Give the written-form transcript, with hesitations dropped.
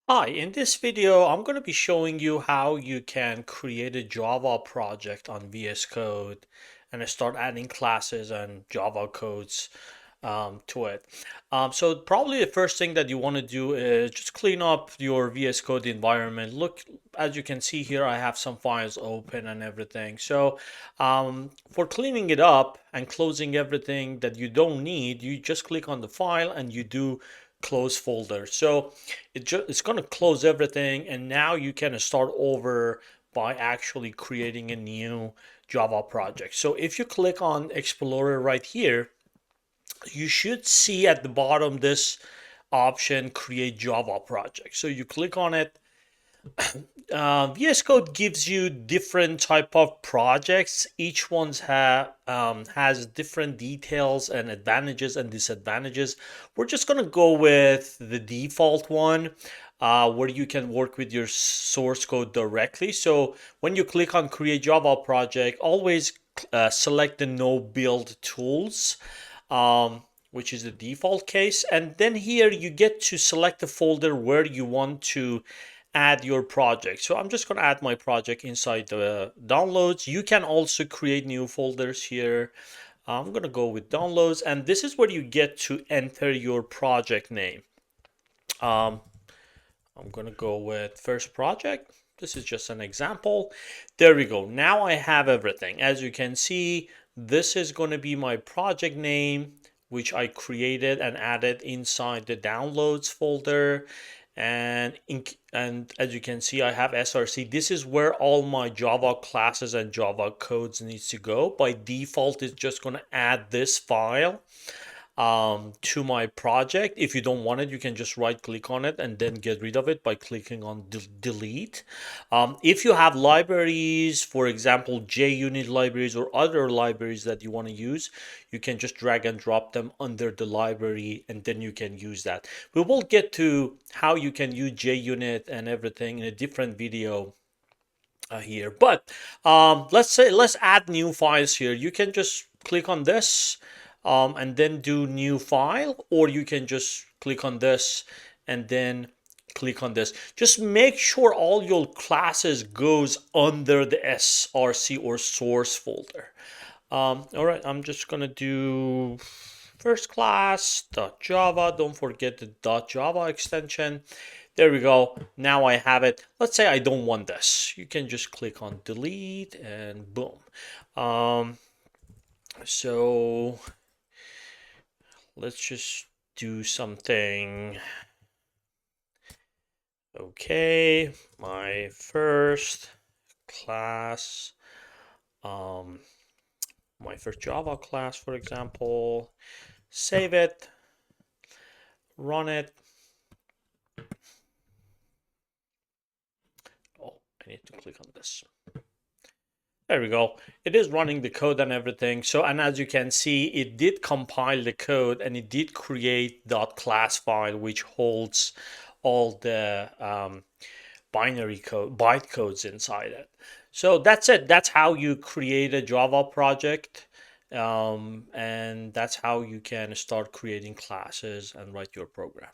Hi, in this video, I'm going to be showing you how you can create a Java project on VS Code and start adding classes and Java codes to it. So probably the first thing that you want to do is just clean up your VS Code environment. Look, as you can see here, I have some files open and everything. So for cleaning it up and closing everything that you don't need, you just click on the file and you do close folder. So it's going to close everything, and now you can start over by actually creating a new Java project. So if you click on Explorer right here, you should see at the bottom this option, create Java project. So you click on it. VS Code gives you different type of projects. Each one's has different details and advantages and disadvantages. We're just gonna go with the default one, where you can work with your source code directly. So when you click on Create Java Project, always select the No Build Tools. Which is the default case. And then here you get to select the folder where you want to add your project. So I'm just going to add my project inside the downloads. You can also create new folders here. I'm going to go with downloads, and this is where you get to enter your project name. I'm going to go with first project. This is just an example. There we go. Now I have everything. As you can see, this is going to be my project name, which I created and added inside the downloads folder. And as you can see, I have src. This is where all my Java classes and Java codes needs to go. By default, it's just going to add this file to my project. If you don't want it, you can just right click on it and then get rid of it by clicking on delete. If you have libraries, for example JUnit libraries or other libraries that you want to use, you can just drag and drop them under the library and then you can use that. We will get to how you can use JUnit and everything in a different video here, but let's add new files here. You can just click on this and then do new file, or you can just click on this and then click on this. Just make sure all your classes goes under the src or source folder. All right, I'm just gonna do first class.java. Don't forget the .java extension. There we go. Now I have it. Let's say I don't want this. You can just click on delete and boom. So let's just do something. Okay, my first class, my first Java class, for example. Save it, run it. Oh, I need to click on this. There we go. It is running the code and everything. So, and as you can see, it did compile the code and it did create .class file, which holds all the binary code, byte codes inside it. So that's it. That's how you create a Java project. And that's how you can start creating classes and write your program.